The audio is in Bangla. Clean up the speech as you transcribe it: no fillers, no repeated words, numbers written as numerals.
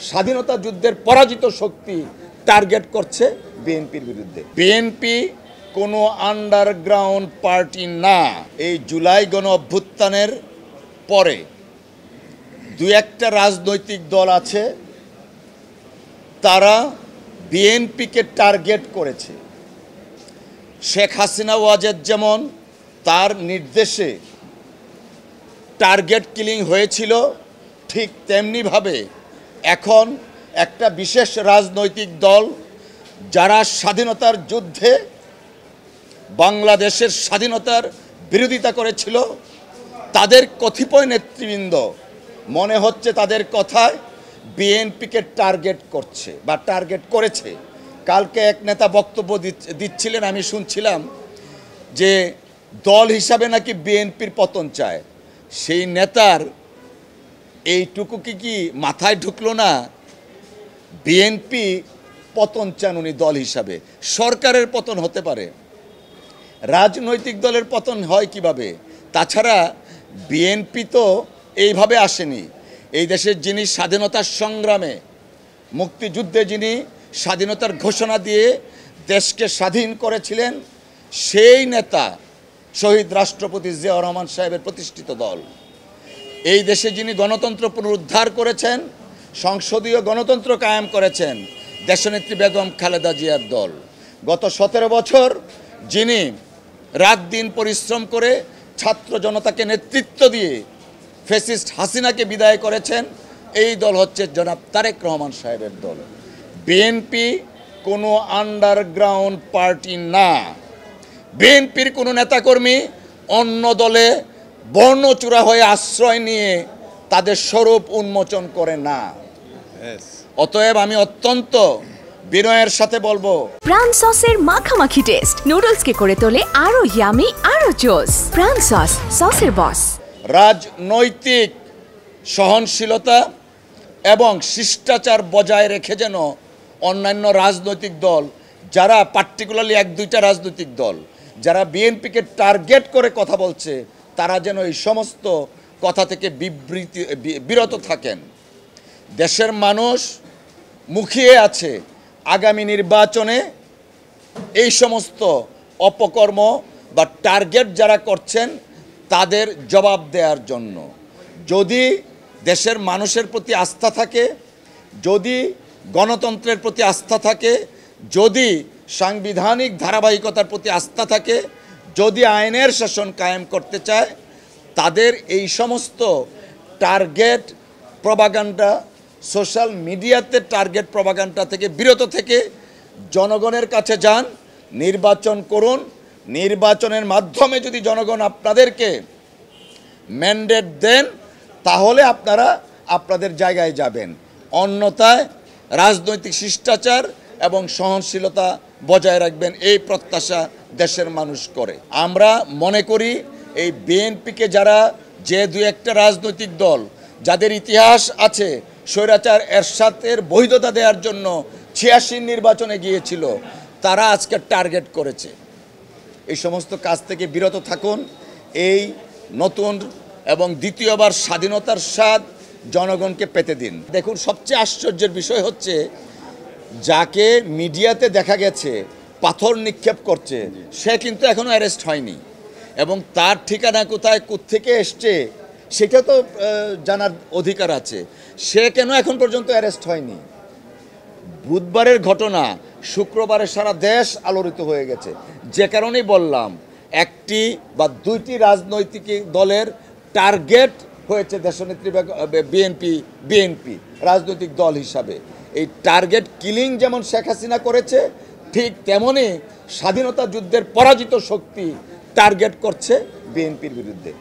স্বাধীনতা যুদ্ধের পরাজিত শক্তি টার্গেট করছে বিএনপির বিরুদ্ধে। বিএনপি কোনো আন্ডারগ্রাউন্ড পার্টি না। এই জুলাই গণ অভ্যুত্থানের পরে দু একটা রাজনৈতিক দল আছে, তারা বিএনপিকে টার্গেট করেছে। শেখ হাসিনা ওয়াজেদ যেমন তার নির্দেশে টার্গেট কিলিং হয়েছিল, ঠিক তেমনিভাবে এখন একটা বিশেষ রাজনৈতিক দল যারা স্বাধীনতার যুদ্ধে বাংলাদেশের স্বাধীনতার বিরোধিতা করেছিল, তাদের কতিপয় নেতৃবৃন্দ মনে হচ্ছে তাদের কথায় বিএনপিকে টার্গেট করছে বা টার্গেট করেছে। কালকে এক নেতা বক্তব্য দিচ্ছিলেন, আমি শুনছিলাম যে দল হিসাবে নাকি বিএনপির পতন চায়। সেই নেতার এইটুকু কি মাথায় ঢুকলো না? বিএনপি পতন চান উনি দল হিসাবে, সরকারের পতন হতে পারে, রাজনৈতিক দলের পতন হয় কিভাবে? তাছাড়া বিএনপি তো এইভাবে আসেনি। এই দেশের যিনি স্বাধীনতার সংগ্রামে মুক্তিযুদ্ধে যিনি স্বাধীনতার ঘোষণা দিয়ে দেশকে স্বাধীন করেছিলেন, সেই নেতা শহীদ রাষ্ট্রপতি জিয়াউর রহমান সাহেবের প্রতিষ্ঠিত দল। এই দেশে যিনি গণতন্ত্র পুনরুদ্ধার করেছেন, সংসদীয় গণতন্ত্র কায়েম করেছেন, দেশনেত্রী বেগম খালেদা জিয়ার দল। গত 17 বছর যিনি রাত দিন পরিশ্রম করে ছাত্র জনতাকে নেতৃত্ব দিয়ে ফ্যাসিস্ট হাসিনাকে বিদায় করেছেন, এই দল হচ্ছে জনাব তারেক রহমান সাহেবের দল। বিএনপি কোনো আন্ডারগ্রাউন্ড পার্টি না। বিএনপির কোনো নেতাকর্মী অন্য দলে বর্ণচূড়া হয়ে আশ্রয় নিয়ে তাদের স্বরূপ উন্মোচন করে না। অতএব আমি অত্যন্ত বিনয়ের সাথে বলবো, প্রাণ সসের মাখামাখি টেস্ট নুডলসকে করে তোলে আরো ইয়ামি, আরো জোস। প্রাণ সস, সসের বস। রাজনৈতিক সহনশীলতা এবং শিষ্টাচার বজায় রেখে যেন অন্যান্য রাজনৈতিক দল, যারা পার্টিকুলারলি 1-2টা রাজনৈতিক দল যারা বিএনপিকে টার্গেট করে কথা বলছে, তারা যেন এই সমস্ত কথা থেকে বিরত থাকেন। দেশের মানুষ মুখিয়ে আছে আগামী নির্বাচনে এই সমস্ত অপকর্ম বা টার্গেট যারা করছেন তাদের জবাব দেওয়ার জন্য। যদি দেশের মানুষের প্রতি আস্থা থাকে, যদি গণতন্ত্রের প্রতি আস্থা থাকে, যদি সাংবিধানিক ধারাবাহিকতার প্রতি আস্থা থাকে, যদি আইনের শাসন কায়েম করতে চায়, তাদের এই সমস্ত টার্গেট প্রপাগান্ডা, সোশ্যাল মিডিয়াতে টার্গেট প্রপাগান্ডা থেকে বিরত থেকে জনগণের কাছে যান, নির্বাচন করুন। নির্বাচনের মাধ্যমে যদি জনগণ আপনাদেরকে ম্যান্ডেট দেন, তাহলে আপনারা আপনাদের জায়গায় যাবেন। অন্যথায় রাজনৈতিক শিষ্টাচার এবং সহনশীলতা বজায় রাখবেন, এই প্রত্যাশা দেশের মানুষ করে। আমরা মনে করি এই বিএনপিকে যারা, যে 2-1টা রাজনৈতিক দল যাদের ইতিহাস আছে স্বৈরাচার এরশাদের বৈধতা দেওয়ার জন্য 86 নির্বাচনে গিয়েছিল, তারা আজকে টার্গেট করেছে। এই সমস্ত কাজ থেকে বিরত থাকুন। এই নতুন এবং দ্বিতীয়বার স্বাধীনতার স্বাদ জনগণকে পেতে দিন। দেখুন, সবচেয়ে আশ্চর্যের বিষয় হচ্ছে, যাকে মিডিয়াতে দেখা গেছে পাথর নিক্ষেপ করছে, সে কিন্তু এখনও অ্যারেস্ট হয়নি, এবং তার ঠিকানা কোথায়, কোত্থেকে এসছে সেটা তো জানার অধিকার আছে। সে কেন এখন পর্যন্ত অ্যারেস্ট হয়নি? বুধবারের ঘটনা শুক্রবারে সারা দেশ আলোড়িত হয়ে গেছে। যে কারণেই বললাম, 1টি বা 2টি রাজনৈতিক দলের টার্গেট হয়েছে দেশনেত্রী বিএনপি রাজনৈতিক দল হিসাবে। এই টার্গেট কিলিং যেমন শেখ হাসিনা করেছে, ঠিক তেমনই স্বাধীনতা যুদ্ধের পরাজিত শক্তি টার্গেট করছে বিএনপির বিরুদ্ধে।